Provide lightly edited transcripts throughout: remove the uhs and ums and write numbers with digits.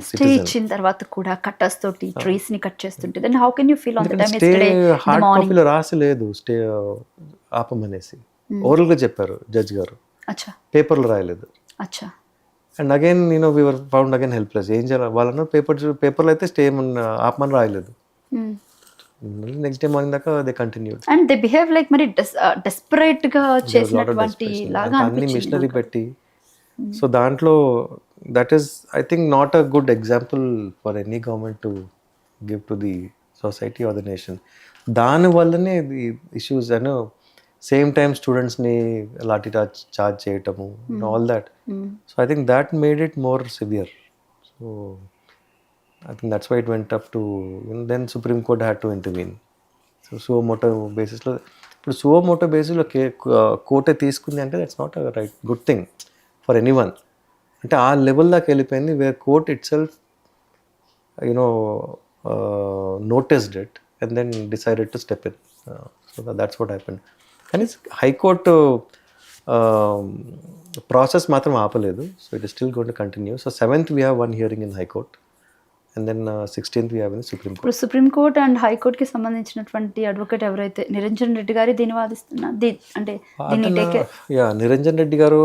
Stay ఇచ్చిన తర్వాత కూడా కట్టర్స్ తోటి ట్రీస్ ని కట్ చేస్తుంటే then how can you feel on the time yesterday hard కాపీలో రాసి లేదు స్టే ఆపమనేసి, ఓరల్ గా చెప్పారు జడ్జ్ గారు, అచ్చా పేపర్లో రాయలేదు. అచ్చా and again we were found again helpless. ఏం చేయాలి వాళ్ళన్న పేపర్లో అయితే స్టే ఆపమని రాయలేదు. నెక్స్ట్ డే మార్నింగ్ దాకా they continued. And they behave like మరి డెస్పరేట్ గా చేసినటువంటి లాగా అన్ని మిషనరీ పెట్టి. సో దాంట్లో that is I think not a good example for any government to give to the society or the nation. దానివల్లనే the issues and same time స్టూడెంట్స్ని lathi charge చేయటము all that. So I think that made it more severe. So I think that's why it went up to, then Supreme Court had to intervene. So suo moto బేసిస్లో, ఇప్పుడు suo moto బేసిస్లో కోర్టే తీసుకుంది అంటే that's not a right good thing for anyone. అంటే ఆ level దాకా వెళ్ళిపోయింది where court itself noticed it and then decided to step in. So that's what happened. కానీ హైకోర్టు ప్రాసెస్ మాత్రం ఆపలేదు. So it is still going to continue. So 7th we have one hearing in High Court. And then 16th we have in the Supreme Court. ఇప్పుడు supreme court and హైకోర్టుకి సంబంధించినటువంటి advocate ఎవరైతే నిరంజన్ రెడ్డి గారు దీన్ని వాదిస్తున్నారు, అంటే నిరంజన్ రెడ్డి గారు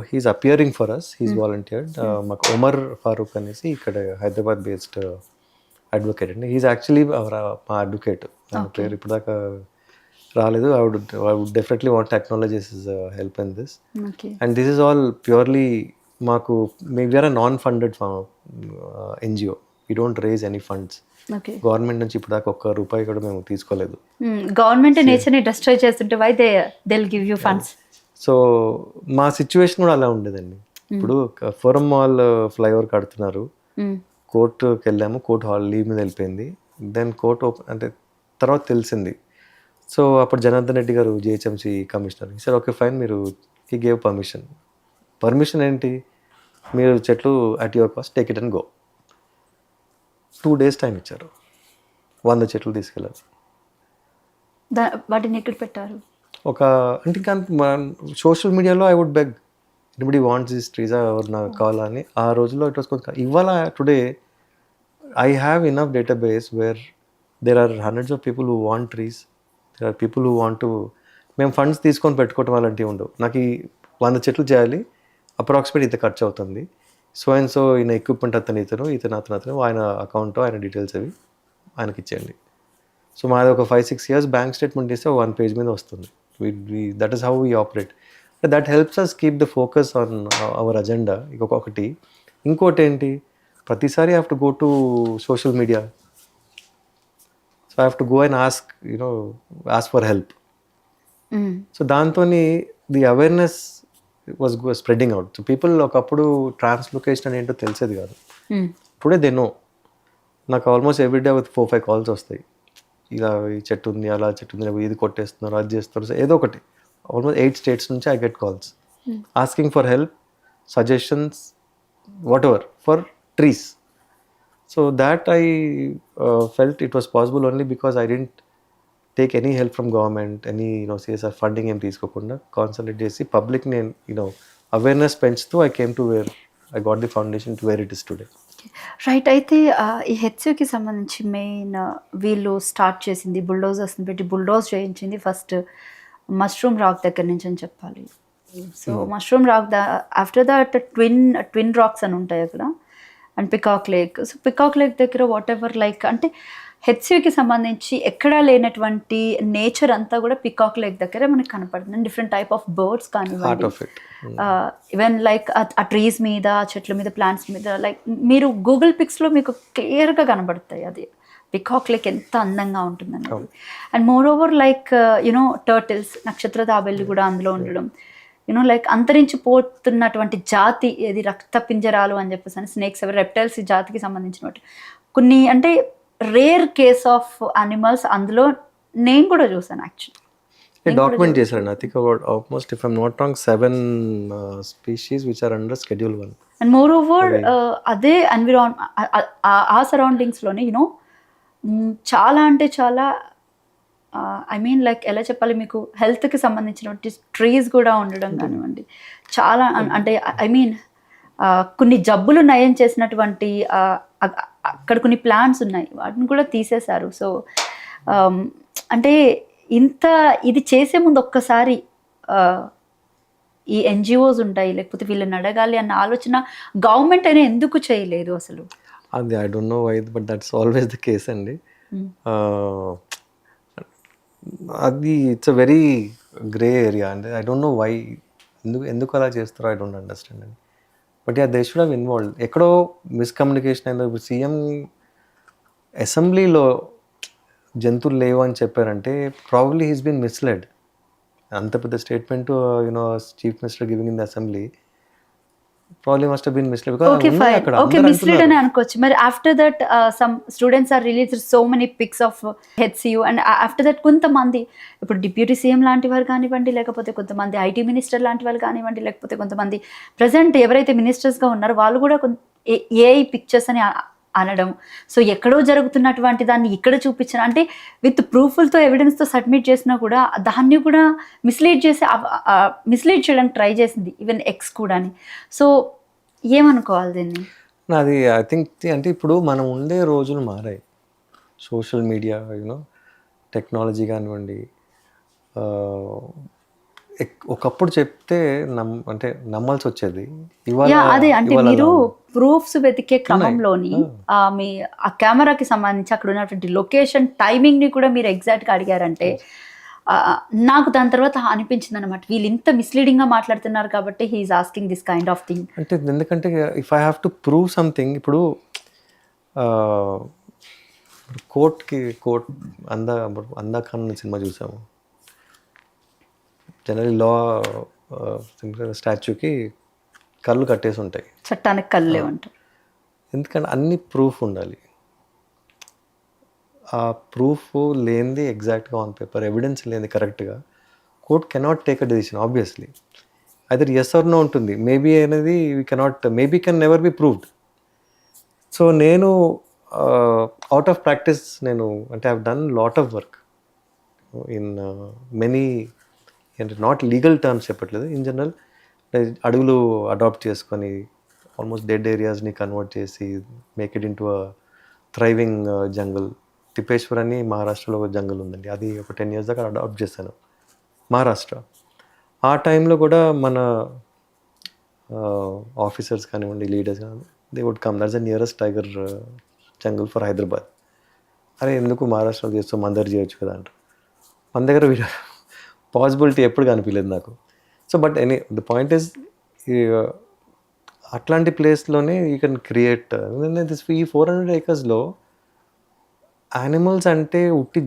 he's appearing for us, he's volunteered. మాకు ఒమర్ ఫారూక్ అనేసి ఇక్కడ హైదరాబాద్ బేస్డ్ అడ్వకేట్ అండి. హీఈస్ యాక్చువల్లీ మా అడ్వకేట్. పేరు ఇప్పటిదాకా రాలేదు. I would definitely want to acknowledge his help in this. And this is all purely మాకు we're a non funded NGO. We don't raise any funds. Government నుంచి ఇప్పుడు దాకా ఒక్క రూపాయి కూడా మేము తీసుకోలేదు. గవర్నమెంట్ నేచర్ని డిస్ట్రాయ్ చేస్తుంటే why they will give you funds. So మా సిచ్యువేషన్ కూడా అలా ఉండేదండి. ఇప్పుడు ఫోరం మాల్ ఫ్లైఓవర్ కడుతున్నారు, కోర్టుకి వెళ్ళాము, కోర్టు హాల్ లీవ్ మీద వెళ్ళిపోయింది. దెన్ కోర్టు అంటే తర్వాత తెలిసింది. సో అప్పుడు జనార్దన్ రెడ్డి గారు GHMC commissioner sir okay fine, మీరు హీ గేవ్ పర్మిషన్ ఏంటి, మీరు చెట్లు at your cost take it and go. 2 days time ఇచ్చారు, 100 చెట్లు తీసుకెళ్ళాలి. వాటిని ఎక్కడ పెట్టారు? ఒక అంటే ఇంకా సోషల్ మీడియాలో I would beg anybody wants this trees ఎవరు నాకు కావాలని. ఆ రోజుల్లో ఇట్ వాస్ కొంచెం. ఇవాళ today I have enough database where there are hundreds of people who want trees. There are people who want to, మేము ఫండ్స్ తీసుకొని పెట్టుకోవటం అలాంటివి ఉండవు. నాకు ఈ 100 చెట్లు చేయాలి, అప్రాక్సిమేట్ ఇంత ఖర్చు అవుతుంది, సో అండ్ సో ఈయన ఎక్విప్మెంట్ అతను ఆయన అకౌంట్ ఆయన డీటెయిల్స్ అవి ఆయనకి ఇచ్చేయండి. సో మాది ఒక 5-6 years బ్యాంక్ స్టేట్మెంట్ ఇస్తే 1 page మీద వస్తుంది. That is how we operate. That helps us keep the focus on our agenda. ఒకటి. ఇంకోటి ఏంటి, ప్రతిసారి I have to go to social media. So I have to go and ask for help. So దాంతో the awareness was spreading out. So people ఒకప్పుడు translocation అని ఏంటో తెలిసేది కాదు. Today they know. నాకు ఆల్మోస్ట్ ఎవ్రీడే విత్ 4-5 calls వస్తాయి. ఇలా ఈ చెట్టు ఉంది, అలా చెట్టు ఉంది, ఇది కొట్టేస్తున్నారు, అది చేస్తున్నారు. సో ఏదో ఒకటి. ఆల్మోస్ట్ 8 states నుంచి I get calls asking for help, suggestions, whatever for trees. So that I felt it was possible only because I didn't take any help from government, any CSR funding ఏం తీసుకోకుండా concentrate చేసి పబ్లిక్ని awareness పెంచుతూ I came to where I got the foundation to where it is today. Right. అయితే ఈ హెచ్సికి సంబంధించి main వీళ్ళు start చేసింది బుల్డోజర్స్ని పెట్టి బుల్డోజ్ చేయించింది ఫస్ట్ మష్రూమ్ రాక్ దగ్గర నుంచి అని చెప్పాలి. So mushroom rock after that twin rocks అని ఉంటాయి అక్కడ, and peacock lake. So peacock lake దగ్గర వాట్ ఎవర్ లైక్ అంటే హెచ్సికి సంబంధించి ఎక్కడా లేనటువంటి నేచర్ అంతా కూడా పికాక్ లేక్ దగ్గర మనకి కనపడుతుంది. డిఫరెంట్ టైప్ ఆఫ్ బర్డ్స్ కానివ్వండి, ఈవెన్ లైక్ ఆ ట్రీస్ మీద, చెట్ల మీద, ప్లాంట్స్ మీద, లైక్ మీరు గూగుల్ పిక్స్లో మీకు క్లియర్గా కనబడతాయి అది పికాక్ లేక్ ఎంత అందంగా ఉంటుందన్నది. And more over like turtles, నక్షత్ర తాబేళ్ళు కూడా అందులో ఉండడం, లైక్ అంతరించిపోతున్నటువంటి జాతి ఏది రక్త పింజరాలు అని చెప్పేసి అని స్నేక్స్ ఎవరు రెప్టైల్స్ ఈ జాతికి సంబంధించినటువంటి కొన్ని అంటే రేర్ కేస్ ఆఫ్ అనిమల్స్ అందులో నేను కూడా చూసాను యాక్చువల్లీ. డాక్యుమెంట్ చేశాను. I think about almost if I am not wrong 7 species which are under Schedule 1. And more over అదే ఆ సరౌండింగ్స్లోనే చాలా అంటే చాలా ఐ మీన్ లైక్ ఎలా చెప్పాలి మీకు, హెల్త్కి సంబంధించినటువంటి ట్రీస్ కూడా ఉండడం కానివ్వండి, చాలా అంటే ఐ మీన్ కొన్ని జబ్బులు నయం చేసినటువంటి అక్కడ కొన్ని ప్లాంట్స్ ఉన్నాయి, వాటిని కూడా తీసేశారు. సో అంటే ఇది చేసే ముందు ఒక్కసారి ఈ ఎన్జిఓస్ ఉంటాయి, లేకపోతే వీళ్ళని అడగాలి అన్న ఆలోచన గవర్నమెంట్ అయినా ఎందుకు చేయలేదు అసలు? అది I don't know why, but that's always the case అండి. అది it's a very grey area అండి. ఐ డోంట్ నో వై, ఎందుకు అలా చేస్తారో ఐ డోంట్ అండర్స్టాండ్ అండి. But yeah, they should have involved. ఎక్కడో మిస్కమ్యూనికేషన్ అయిందో. ఇప్పుడు సీఎం అసెంబ్లీలో జంతువులు లేవు అని చెప్పారంటే ప్రాబబ్లీ హీస్ బీన్ మిస్లెడ్. అంత పెద్ద statement chief minister giving in the assembly probably must been misled. Okay fine, okay mislead అని అనుకోవచ్చు. మరి after that some students are released so many pics of HCU, and after that కొంతమంది ఇప్పుడు deputy CM లాంటి వారు కానివ్వండి, లేకపోతే కొంతమంది ఐటీ మినిస్టర్ లాంటి వాళ్ళు కానివ్వండి, లేకపోతే కొంతమంది ప్రజెంట్ ఎవరైతే మినిస్టర్స్గా ఉన్నారో వాళ్ళు కూడా ఏఐ పిక్చర్స్ అని అనడం. సో ఎక్కడో జరుగుతున్నటువంటి దాన్ని ఇక్కడ చూపించిన, అంటే విత్ ప్రూఫ్లతో ఎవిడెన్స్తో సబ్మిట్ చేసినా కూడా దాన్ని కూడా మిస్లీడ్ చేయడానికి ట్రై చేసింది ఈవెన్ ఎక్స్ కూడా. సో ఏమనుకోవాలి దీన్ని? నాది ఐ థింక్ అంటే ఇప్పుడు మనం ఉండే రోజులు మారాయి. సోషల్ మీడియా టెక్నాలజీ కానివ్వండి, ఒకప్పుడు చెప్తే అంటే నమ్మాల్సి వచ్చేది. అదే అంటే మీరు ప్రూఫ్స్ వెతికే క్రమంలోని మీ ఆ కెమెరాకి సంబంధించి అక్కడ ఉన్నటువంటి లొకేషన్ టైమింగ్ ని కూడా మీరు ఎగ్జాక్ట్ గా అడిగారంటే నాకు దాని తర్వాత అనిపించింది అనమాట, వీళ్ళు ఇంత మిస్లీడింగ్ గా మాట్లాడుతున్నారు కాబట్టి he's asking this kind of thing. అంటే ఎందుకంటే if I have to prove something, ఇప్పుడు కోర్ట్ అందాఖాన్ సినిమా చూసాము. జనరల్ లా స్టాచ్యూకి కళ్ళు కట్టేసి ఉంటాయి, చట్టానికి కళ్ళే ఉంటాయి. ఎందుకంటే అన్ని ప్రూఫ్ ఉండాలి. ఆ ప్రూఫ్ లేనిది ఎగ్జాక్ట్గా ఆన్ పేపర్ ఎవిడెన్స్ లేనిది కరెక్ట్గా court cannot take a decision. Obviously either yes or no ఉంటుంది. మేబీ అనేది maybe can never be proved. So నేను అవుట్ ఆఫ్ ప్రాక్టీస్ అంటే I have done lot of work in many, అంటే not legal terms చెప్పట్లేదు, in general అడవులు adapt చేసుకొని almost dead ఏరియాస్ని convert చేసి make it in to a thriving jungle. Tipeshwar అని మహారాష్ట్రలో ఒక జంగల్ ఉందండి, అది ఒక 10 years దాకా అడాప్ట్ చేశాను మహారాష్ట్ర. ఆ టైంలో కూడా మన ఆఫీసర్స్ కానివ్వండి, లీడర్స్ కానివ్వండి, they would come, that's the nearest tiger jungle for Hyderabad. అరే ఎందుకు మహారాష్ట్రలో చేస్తూ మన దగ్గర చేయొచ్చు కదా అంటారు. మన దగ్గర పాసిబిలిటీ ఎప్పుడు కనిపించలేదు నాకు. So but the point is, అట్లాంటి ప్లేస్లోనే యూ కెన్ క్రియేట్ ఈ 400 acresలో యానిమల్స్ అంటే ఉట్టి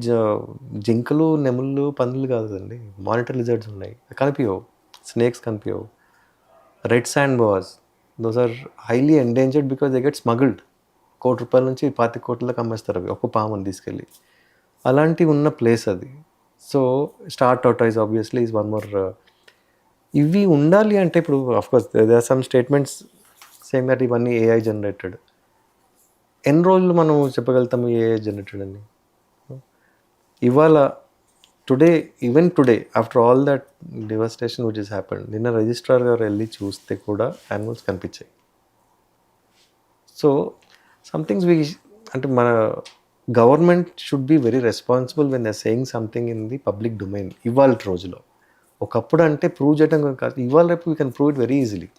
జింకలు, నెమళ్ళు, పందులు కాదండి, మానిటర్ లిజర్డ్స్ ఉన్నాయి, కనిపించవు. స్నేక్స్ కనిపించవు. Red sand boas, those are highly endangered because they get smuggled. ₹1 నుంచి 25 కోట్లకు అమ్మేస్తారు అవి, ఒక పాముని తీసుకెళ్ళి. అలాంటివి ఉన్న ప్లేస్ అది. So star tortoise obviously is one more. ఇవి ఉండాలి అంటే ఇప్పుడు of course there are some statements same that ఇవన్నీ ఏఐ జనరేటెడ్. ఎన్ని రోజులు మనం చెప్పగలుగుతాము ఏఐ జనరేటెడ్ అని? ఇవాళ even today after all that devastation which is happened, నిన్న రిజిస్ట్రార్ గారు వెళ్ళి చూస్తే కూడా యానిమల్స్ కనిపించాయి. సో సంథింగ్స్ అంటే మన government should be very responsible when they saying something in the public domain. ఇవాళ రోజులో ఒకప్పుడు అంటే ప్రూవ్ చేయడం కాదు, ఇవాళ రేపు we can prove it very easily.